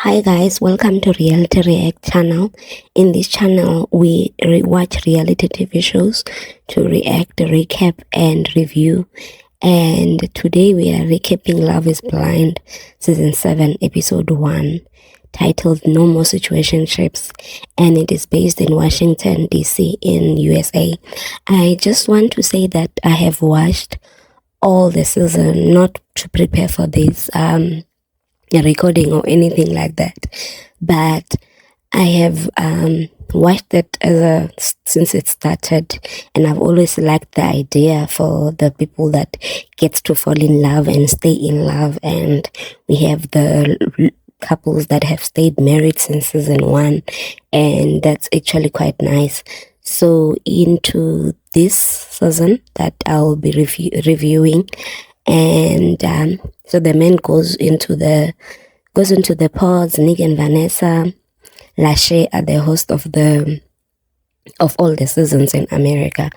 Hi guys, welcome to Reality React channel. In this channel, we watch reality TV shows to react, recap, and review. And today we are recapping Love is Blind, Season 7, Episode 1, titled No More Situationships, and it is based in Washington, D.C. in USA. I just want to say that I have watched all the season, not to prepare for this recording or anything like that, but I have watched it since it started, and I've always liked the idea for the people that gets to fall in love and stay in love, and we have the couples that have stayed married since season 1, and that's actually quite nice. So into this season that I'll be reviewing, and so the man goes into the pods. Nick and Vanessa Lachey are the host of all the seasons in America,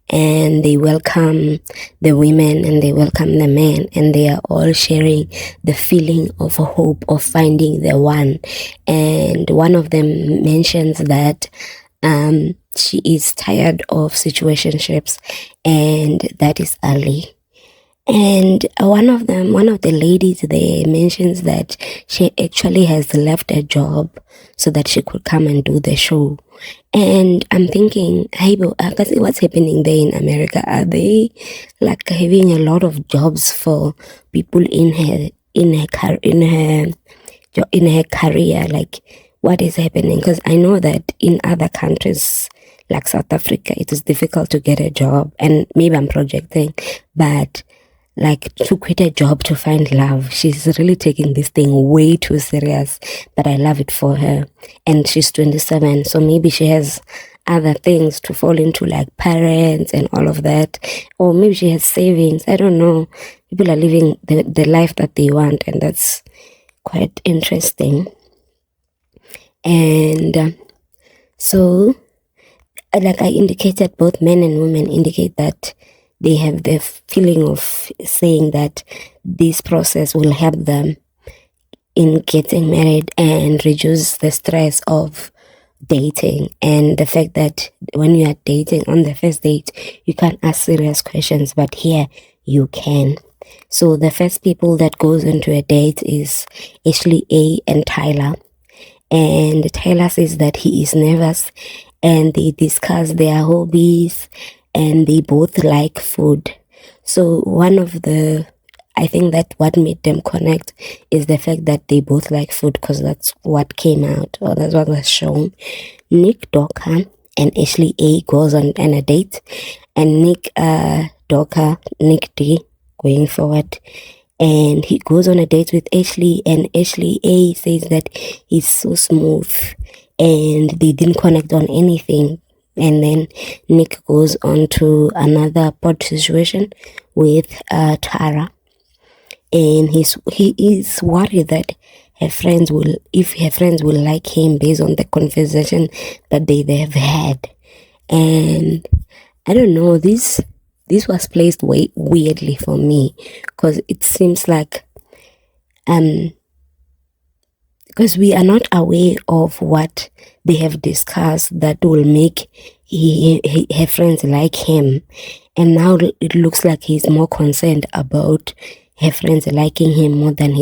and they welcome the women and they welcome the men, and they are all sharing the feeling of hope of finding the one. And one of them mentions that she is tired of situationships, and that is Ali. And one of the ladies there mentions that she actually has left a job so that she could come and do the show. And I'm thinking, hey, what's happening there in America? Are they like having a lot of jobs for people in her career? Like, what is happening? Because I know that in other countries like South Africa, it is difficult to get a job, and maybe I'm projecting, but like to quit a job to find love. She's really taking this thing way too serious, but I love it for her. And she's 27, so maybe she has other things to fall into, like parents and all of that. Or maybe she has savings. I don't know. People are living the life that they want, and that's quite interesting. And so, like I indicated, both men and women indicate that they have the feeling of saying that this process will help them in getting married and reduce the stress of dating, and the fact that when you are dating on the first date, you can't ask serious questions, but here you can. So the first people that goes into a date is Ashley A and Tyler. And Tyler says that he is nervous, and they discuss their hobbies, and they both like food. So I think that what made them connect is the fact that they both like food, because that's what came out, or that's what was shown. Nick Docker and Ashley A goes on a date, and Nick D going forward, and he goes on a date with Ashley, and Ashley A says that he's so smooth, and they didn't connect on anything. And then Nick goes on to another pod situation with Tara, and he is worried that if her friends will like him based on the conversation that they have had. And I don't know, this was placed way weirdly for me, because it seems like because we are not aware of what they have discussed that will make her friends like him, and now it looks like he's more concerned about her friends liking him more than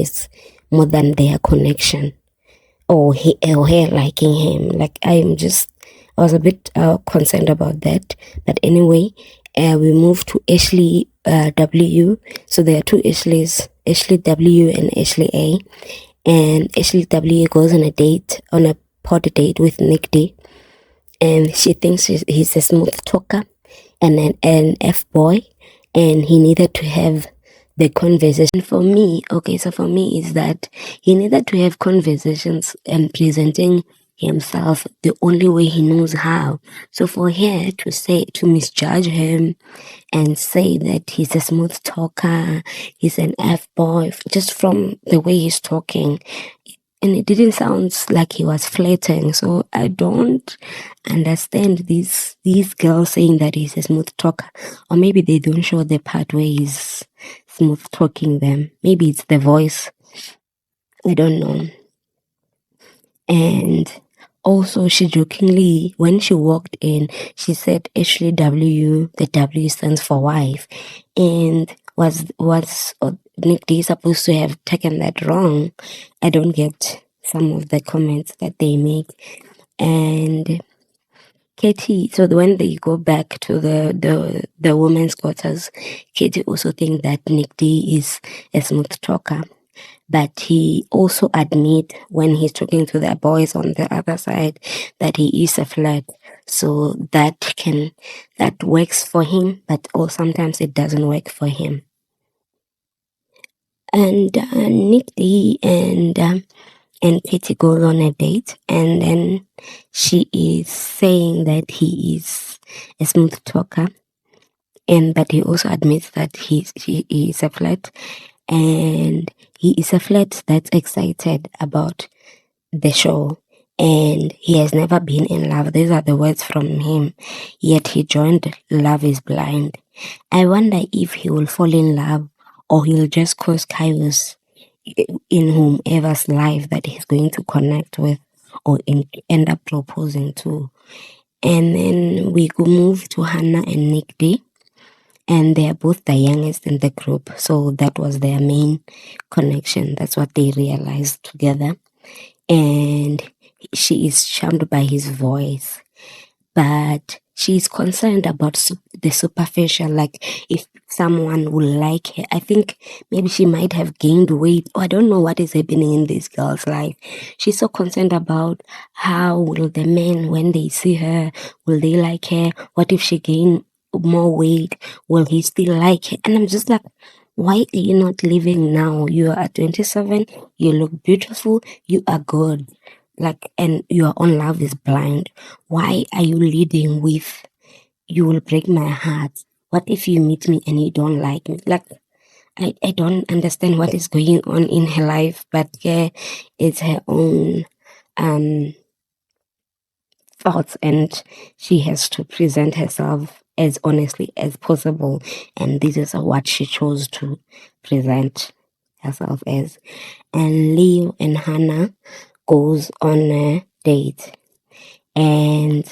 their connection, or her liking him. Like I was a bit concerned about that. But anyway, we move to Ashley W. So there are two Ashleys, Ashley W and Ashley A. And Ashley W goes on a pod date with Nick D, and she thinks he's a smooth talker and an F-boy, and he needed to have the conversation. For me is that he needed to have conversations and presenting himself the only way he knows how. So for her to misjudge him and say that he's a smooth talker, he's an F-boy, just from the way he's talking, and it didn't sound like he was flirting. So I don't understand these girls saying that he's a smooth talker, or maybe they don't show the part where he's smooth talking them. Maybe it's the voice. I don't know. And also, she jokingly, when she walked in, she said, Ashley W, the W stands for wife. And was Nick D supposed to have taken that wrong? I don't get some of the comments that they make. And Katie, so when they go back to the women's quarters, Katie also thinks that Nick D is a smooth talker. But he also admit when he's talking to the boys on the other side that he is a flirt. So that works for him, but or sometimes it doesn't work for him. And Nick D and Katie goes on a date, and then she is saying that he is a smooth talker, and but he also admits that he is a flirt, and he is a flirt that's excited about the show, and he has never been in love. These are the words from him, yet he joined Love is Blind. I wonder if he will fall in love or he'll just cause chaos in whomever's life that he's going to connect with or end up proposing to. And then we go move to Hannah and Nick D. And they are both the youngest in the group. So that was their main connection. That's what they realized together. And she is charmed by his voice. But she's concerned about the superficial, like if someone will like her. I think maybe she might have gained weight, or I don't know what is happening in this girl's life. She's so concerned about how will the men, when they see her, will they like her? What if she gain more weight? Will he still like her? And I'm just like, why are you not living now? You are at 27, you look beautiful, you are good. Like, and your own love is blind. Why are you leading with, you will break my heart? What if you meet me and you don't like me? Like, I don't understand what is going on in her life, but yeah, it's her own thoughts, and she has to present herself as honestly as possible. And this is what she chose to present herself as. And Leo and Hannah goes on a date, and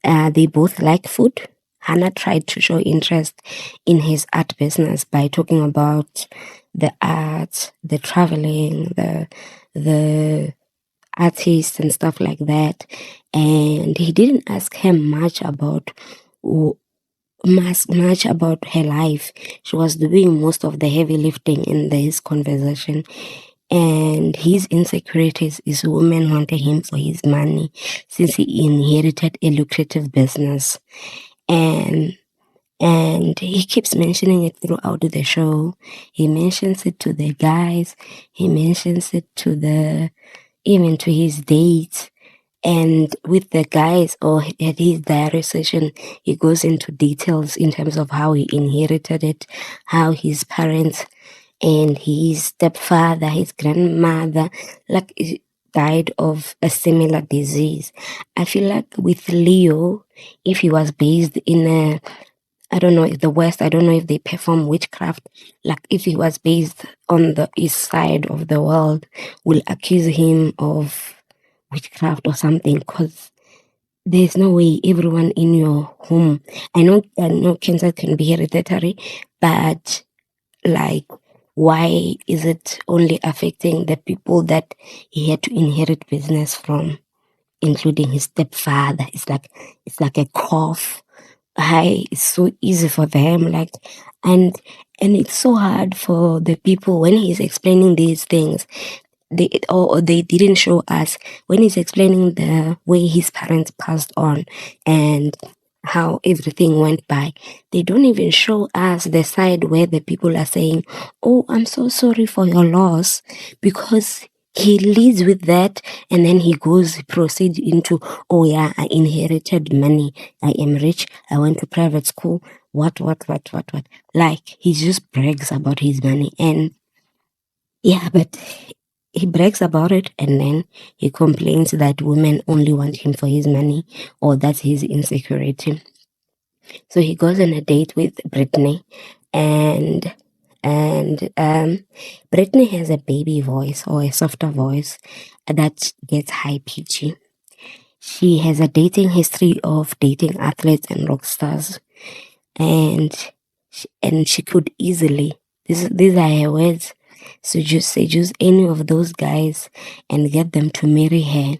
they both like food. Hannah tried to show interest in his art business by talking about the art, the traveling, the artists and stuff like that. And he didn't ask her much about her life. She was doing most of the heavy lifting in this conversation. And his insecurities is women wanting him for his money since he inherited a lucrative business. And he keeps mentioning it throughout the show. He mentions it to the guys. He mentions it to even to his dates. And with the guys or at his diary session, he goes into details in terms of how he inherited it, how his parents and his stepfather, his grandmother, like died of a similar disease. I feel like with Leo, if he was based in I don't know if the West, I don't know if they perform witchcraft. Like if he was based on the east side of the world, will accuse him of witchcraft or something, because there's no way everyone in your home. I know cancer can be hereditary, but like why is it only affecting the people that he had to inherit business from, including his stepfather? It's like a cough. Hi, it's so easy for them, like, and it's so hard for the people when he's explaining these things. They didn't show us when he's explaining the way his parents passed on and how everything went by. They don't even show us the side where the people are saying, "Oh, I'm so sorry for your loss," because he leads with that, and then he proceeds into, "Oh yeah, I inherited money. I am rich. I went to private school. What. Like, he just brags about his money. And yeah, but he brags about it, and then he complains that women only want him for his money, or that's his insecurity. So he goes on a date with Brittany, and And Brittany has a baby voice or a softer voice that gets high pitchy. She has a dating history of dating athletes and rock stars, and she could easily, these are her words, seduce any of those guys and get them to marry her.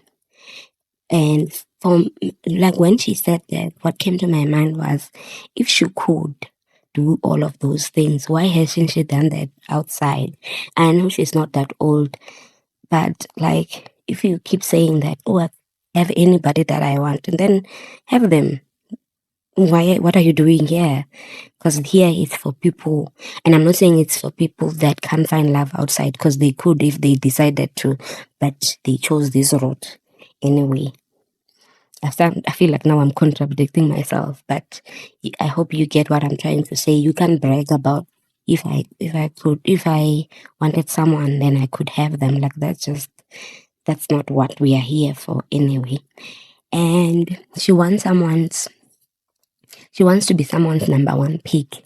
And from, like, when she said that, what came to my mind was, if she could do all of those things, why hasn't she done that outside? I know she's not that old, but like, if you keep saying that, oh, I have anybody that I want, and then have them. What are you doing here? Because here it's for people, and I'm not saying it's for people that can't find love outside, because they could if they decided to, but they chose this route anyway. I feel like now I'm contradicting myself, but I hope you get what I'm trying to say. You can brag about, if I wanted someone, then I could have them. Like, that's not what we are here for anyway. And she wants to be someone's number one pick.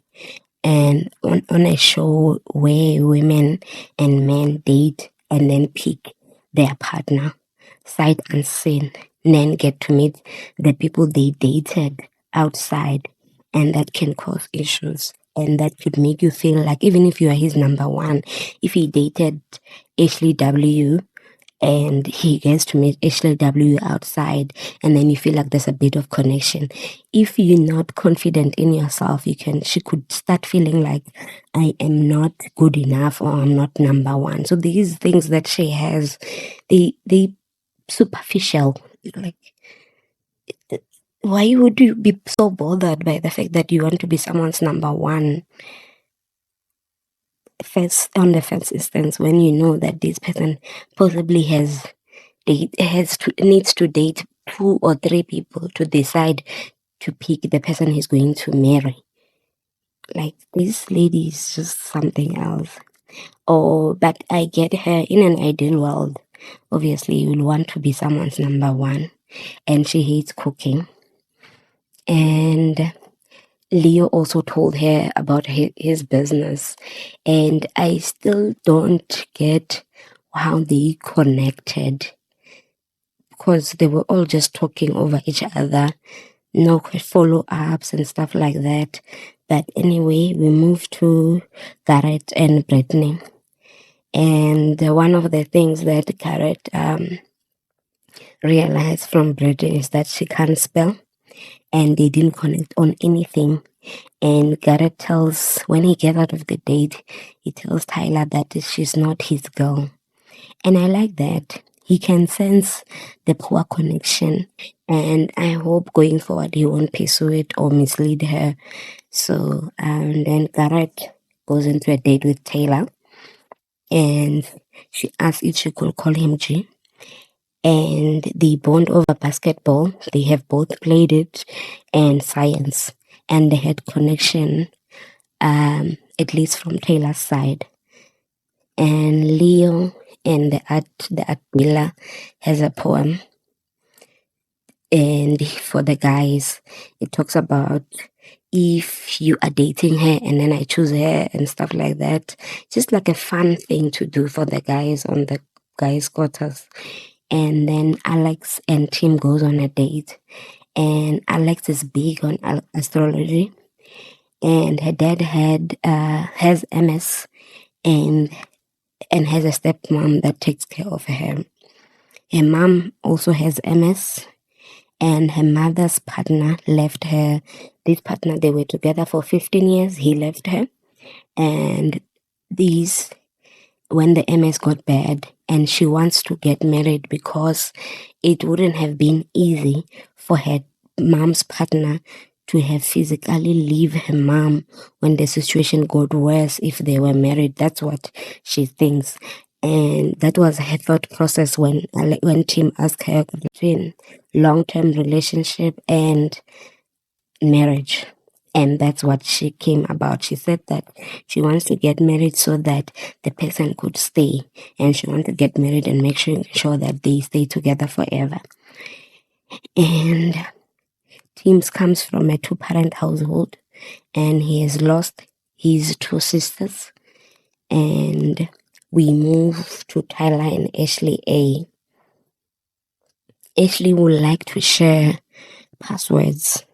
And on a show where women and men date and then pick their partner sight unseen, and then get to meet the people they dated outside, and that can cause issues, and that could make you feel like, even if you are his number one, if he dated Ashley W and he gets to meet Ashley W outside, and then you feel like there's a bit of connection. If you're not confident in yourself, she could start feeling like, I am not good enough, or I'm not number one. So these things that she has, they superficial. Like, why would you be so bothered by the fact that you want to be someone's number one on the first instance, when you know that this person possibly needs to date 2 or 3 people to decide to pick the person he's going to marry? Like, this lady is just something else. But I get her. In an ideal world, obviously you will want to be someone's number one, and she hates cooking. And Leo also told her about his business, and I still don't get how they connected, because they were all just talking over each other, no follow-ups and stuff like that. But anyway, we moved to Garrett and Brittany, and one of the things that Garrett realized from Brittany is that she can't spell, and they didn't connect on anything. And Garrett when he gets out of the date, he tells Tyler that she's not his girl. And I like that. He can sense the poor connection. And I hope going forward he won't pursue it or mislead her. So then Garrett goes into a date with Taylor. And she asks if she could call him G. And they bond over basketball. They have both played it, and science. And they had connection, at least from Taylor's side. And Leo and the art dealer has a poem. And for the guys, it talks about, if you are dating her and then I choose her and stuff like that. Just like a fun thing to do for the guys on the guys' quarters. And then Alex and Tim goes on a date. And Alex is big on astrology. And her dad has MS and has a stepmom that takes care of her. Her mom also has MS, and her mother's partner left her. This partner, they were together for 15 years. He left her. And when the MS got bad, and she wants to get married because it wouldn't have been easy for her mom's partner to have physically leave her mom when the situation got worse if they were married. That's what she thinks. And that was her thought process when Tim asked her between long-term relationship and marriage. And that's what she came about. She said that she wants to get married so that the person could stay. And she wants to get married and make sure that they stay together forever. And Tim comes from a 2-parent household, and he has lost his 2 sisters and we move to Tyler and Ashley A. Ashley would like to share passwords,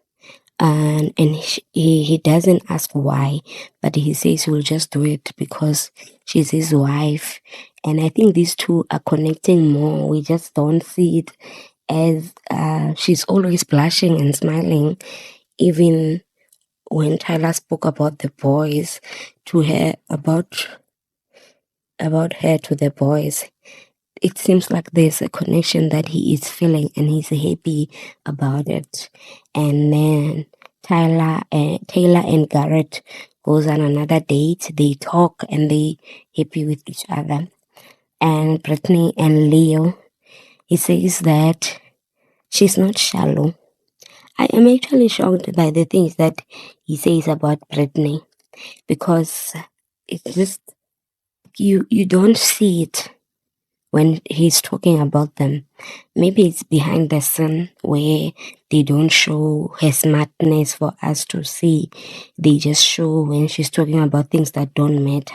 and he doesn't ask why, but he says he'll just do it because she's his wife. And I think these two are connecting more. We just don't see it as she's always blushing and smiling, even when Tyler spoke about the boys to her, about her to the boys. It seems like there's a connection that he is feeling and he's happy about it. And then Taylor and Garrett goes on another date. They talk and they happy with each other. And Brittany and Leo, he says that she's not shallow. I am actually shocked by the things that he says about Brittany, because it's just you don't see it when he's talking about them. Maybe it's behind the scene where they don't show her smartness for us to see. They just show when she's talking about things that don't matter.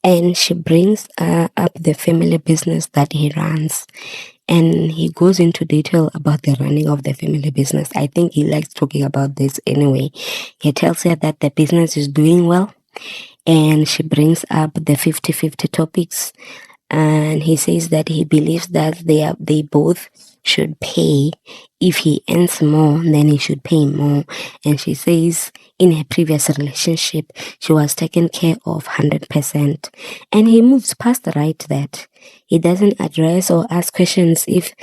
And she brings up the family business that he runs. And he goes into detail about the running of the family business. I think he likes talking about this anyway. He tells her that the business is doing well. And she brings up the 50-50 topics. And he says that he believes that they both should pay. If he earns more, then he should pay more. And she says in her previous relationship, she was taken care of 100%. And he moves past right that. He doesn't address or ask questions if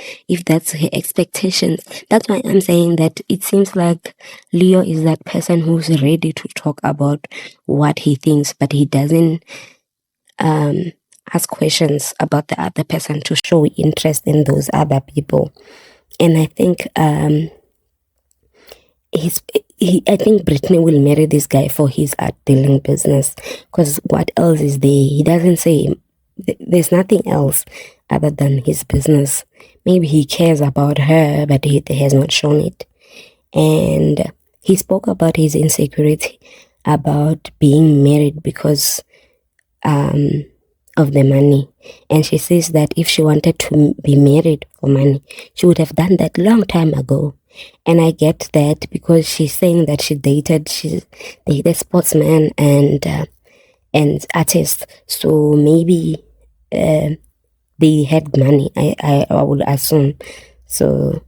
that's her expectations. That's why I'm saying that it seems like Leo is that person who's ready to talk about what he thinks, but he doesn't ask questions about the other person to show interest in those other people. And I think I think Brittany will marry this guy for his art dealing business, because what else is there? He doesn't say. There's nothing else other than his business. Maybe he cares about her, but he has not shown it. And he spoke about his insecurity about being married because of the money. And she says that if she wanted to be married for money, she would have done that long time ago. And I get that, because she's saying that she dated sportsman and artist. So maybe they had money, I would assume. So,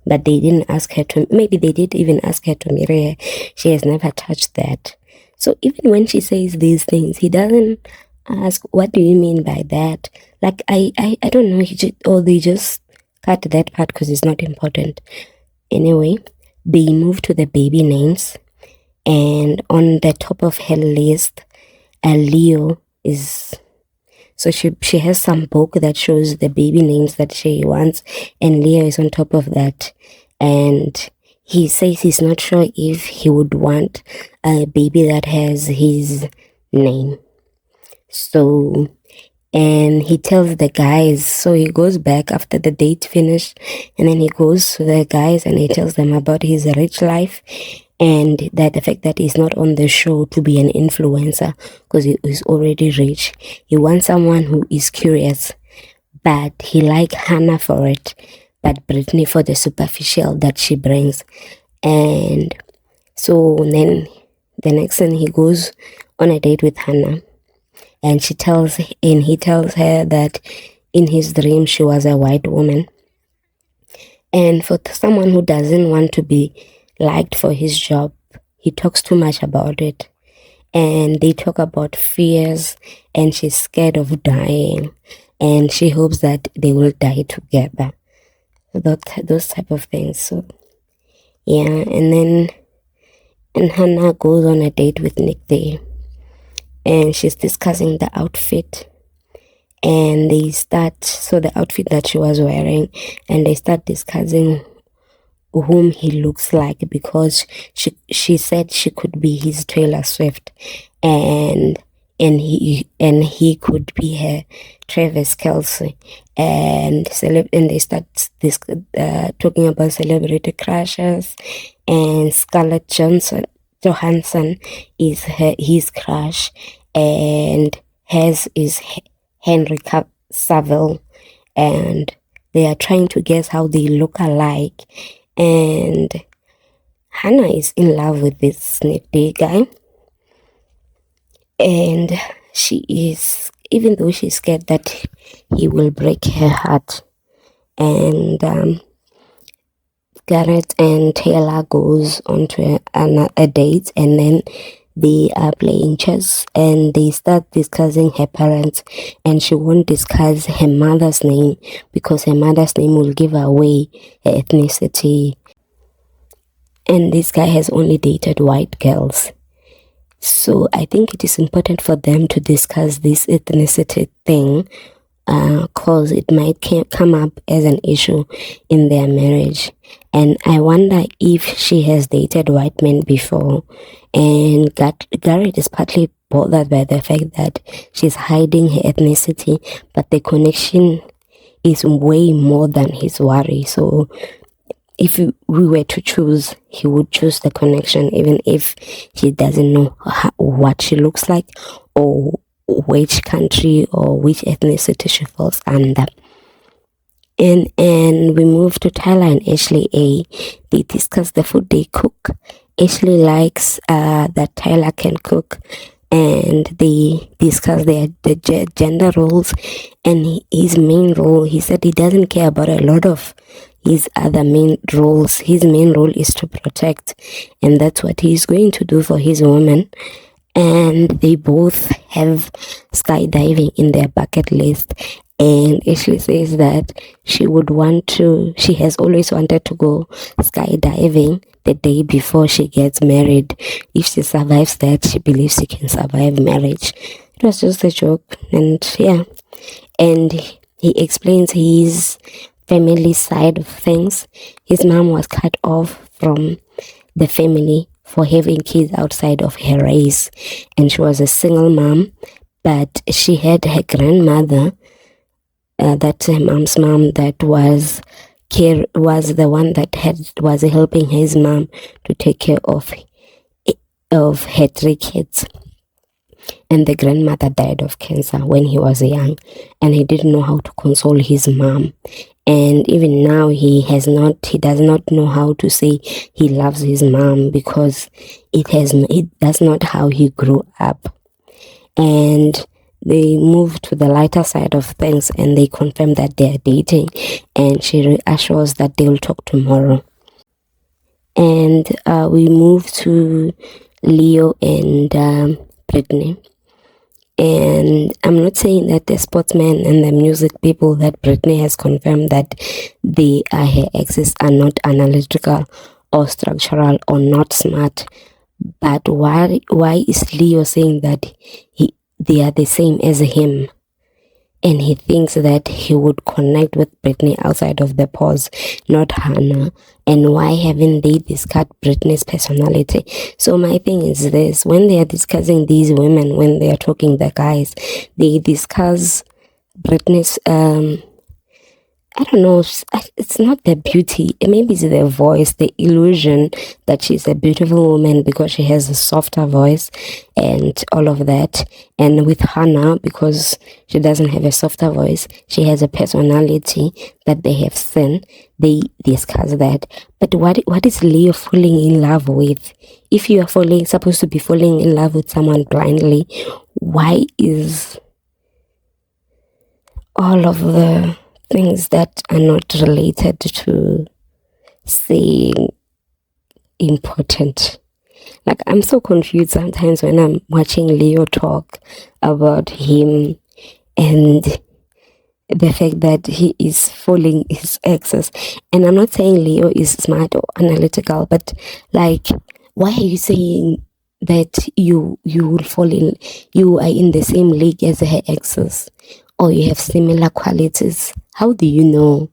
but they didn't ask her to, maybe they did even ask her to marry her. She has never touched that. So even when she says these things, he doesn't ask, what do you mean by that? Like, I don't know, they just cut that part because it's not important. Anyway, they move to the baby names, and on the top of her list, Leo is, so she has some book that shows the baby names that she wants, and Leo is on top of that. And he says he's not sure if he would want a baby that has his name. So, and he tells the guys, so he goes back after the date finished, and then he goes to the guys and he tells them about his rich life, and that the fact that he's not on the show to be an influencer because he is already rich. He wants someone who is curious, but he like Hannah for it, but Brittany for the superficial that she brings. And so then the next thing, he goes on a date with Hannah, and he tells her that in his dream she was a white woman. And for someone who doesn't want to be liked for his job, he talks too much about it. And they talk about fears, and she's scared of dying, and she hopes that they will die together. Those type of things. So yeah, and Hannah goes on a date with Nick Day, and she's discussing the outfit, and the outfit that she was wearing, and they start discussing whom he looks like, because she said she could be his Taylor Swift, and he could be her Travis Kelce, and they start talking about celebrity crushes, and Scarlett Johansson is his crush, and hers is Henry Saville, and they are trying to guess how they look alike. And Hannah is in love with this Snake Day guy, and she is, even though she's scared that he will break her heart. And Garrett and Taylor goes on to a date, and then they are playing chess, and they start discussing her parents, and she won't discuss her mother's name because her mother's name will give away her ethnicity. And this guy has only dated white girls. So I think it is important for them to discuss this ethnicity thing, cause it might come up as an issue in their marriage. And I wonder if she has dated white men before, and Garrett is partly bothered by the fact that she's hiding her ethnicity, but the connection is way more than his worry. So if we were to choose, he would choose the connection, even if he doesn't know what she looks like or which country or which ethnicity she falls under. And we move to Tyler and Ashley A. They discuss the food they cook. Ashley likes that Tyler can cook, and they discuss the gender roles and his main role. He said he doesn't care about a lot of his other main roles. His main role is to protect, and that's what he's going to do for his woman. And they both have skydiving in their bucket list. And Ashley says that she has always wanted to go skydiving the day before she gets married. If she survives that, she believes she can survive marriage. It was just a joke. And yeah. And he explains his family side of things. His mom was cut off from the family for having kids outside of her race, and she was a single mom, but she had her grandmother, that's her mom's mom, that was the one that was helping his mom to take care of her 3 kids. And the grandmother died of cancer when he was young, and he didn't know how to console his mom. And even now he does not know how to say he loves his mom, because that's not how he grew up. And they move to the lighter side of things, and they confirm that they are dating, and she reassures that they will talk tomorrow. And we move to Leo and Brittany. And I'm not saying that the sportsmen and the music people that Brittany has confirmed that they are her exes are not analytical or structural or not smart. But why is Leo saying that they are the same as him? And he thinks that he would connect with Brittany outside of the pause, not Hannah. And why haven't they discussed Brittany's personality? So my thing is this: when they are discussing these women, when they are talking the guys, they discuss Brittany's I don't know, it's not the beauty, maybe it's the voice, the illusion that she's a beautiful woman because she has a softer voice and all of that. And with Hannah, because she doesn't have a softer voice, she has a personality that they have seen. They discuss that. But what is Leo falling in love with? If you are supposed to be falling in love with someone blindly, why is all of the things that are not related to saying important? Like, I'm so confused sometimes when I'm watching Leo talk about him and the fact that he is following his exes. And I'm not saying Leo is smart or analytical, but like, why are you saying that you are in the same league as her exes, or you have similar qualities? How do you know?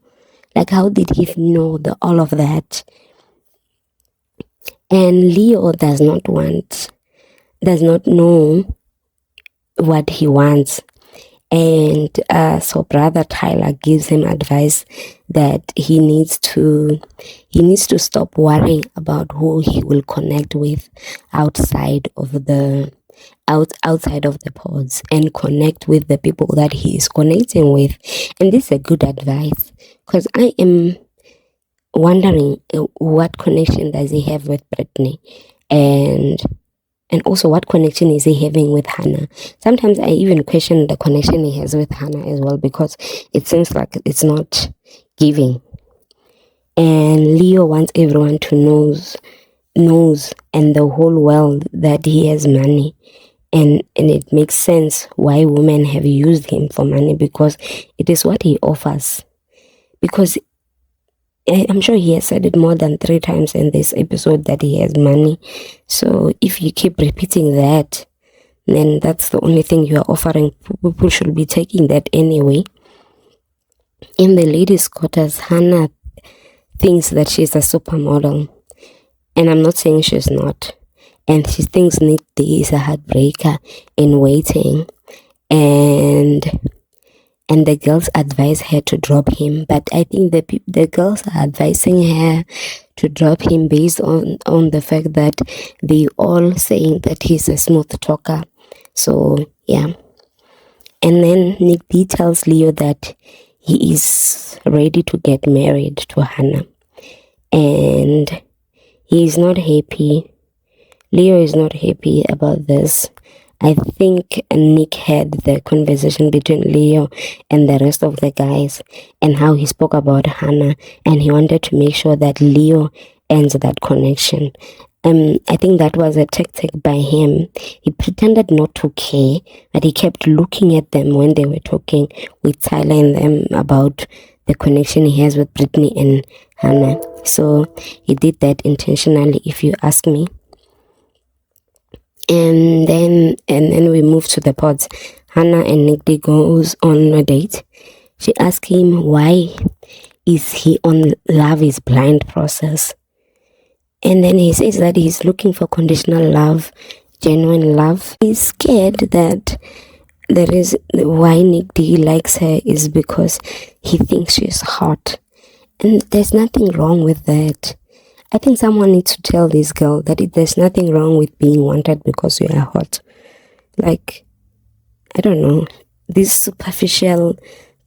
Like, how did he know all of that? And Leo does not know what he wants. And so brother Tyler gives him advice that he needs to stop worrying about who he will connect with outside of the outside of the pods and connect with the people that he is connecting with. And this is a good advice, because I am wondering what connection does he have with Brittany, and also what connection is he having with Hannah. Sometimes I even question the connection he has with Hannah as well, because it seems like it's not giving. And Leo wants everyone to knows and the whole world that he has money. And it makes sense why women have used him for money, because it is what he offers. Because I'm sure he has said it more than 3 times in this episode that he has money. So if you keep repeating that, then that's the only thing you are offering. People should be taking that anyway. In the ladies' quarters, Hannah thinks that she's a supermodel. And I'm not saying she's not. And she thinks Nick D is a heartbreaker in waiting. And the girls advise her to drop him. But I think the girls are advising her to drop him based on the fact that they all saying that he's a smooth talker. So, yeah. And then Nick D tells Leo that he is ready to get married to Hannah. And he is not happy. Leo is not happy about this. I think Nick had the conversation between Leo and the rest of the guys, and how he spoke about Hannah, and he wanted to make sure that Leo ends that connection. I think that was a tactic by him. He pretended not to care, but he kept looking at them when they were talking with Tyler and them about the connection he has with Brittany and Hannah. So he did that intentionally, if you ask me. And then we move to the pods. Hannah and Nick D goes on a date. She asks him why is he on love is blind process. And then he says that he's looking for conditional love, genuine love. He's scared that there is why Nick D likes her is because he thinks she's hot. And there's nothing wrong with that. I think someone needs to tell this girl that there's nothing wrong with being wanted because you are hot. Like, I don't know, this superficial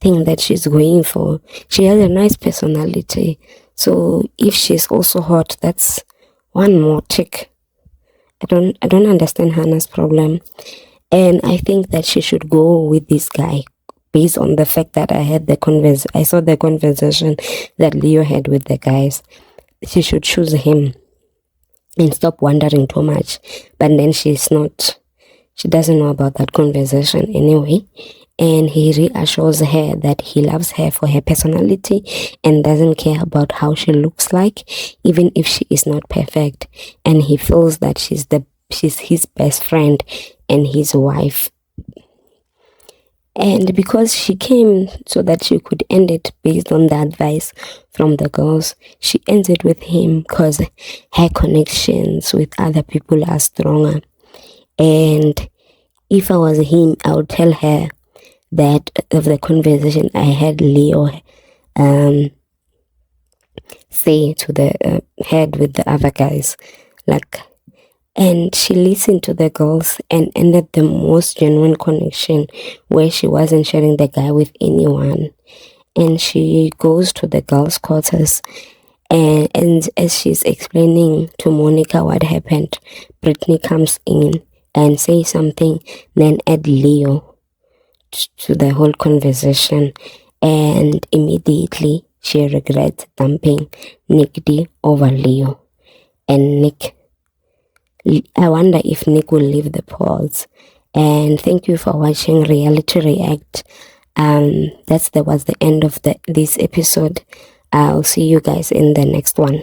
thing that she's going for. She has a nice personality. So if she's also hot, that's one more tick. I don't understand Hannah's problem. And I think that she should go with this guy based on the fact that I saw the conversation that Leo had with the guys. She should choose him and stop wondering too much. But then she doesn't know about that conversation anyway. And he reassures her that he loves her for her personality and doesn't care about how she looks like, even if she is not perfect. And he feels that she's his best friend and his wife. And because she came so that she could end it based on the advice from the girls, she ends it with him because her connections with other people are stronger. And if I was him, I would tell her that of the conversation I had Leo say to the head with the other guys, and she listened to the girls and ended the most genuine connection where she wasn't sharing the guy with anyone. And she goes to the girls' quarters, and as she's explaining to Monica what happened, Brittany comes in and says something, then add Leo to the whole conversation, and immediately she regrets dumping Nick D over Leo. And I wonder if Nick will leave the polls. And thank you for watching Reality React. That was the end of this episode. I'll see you guys in the next one.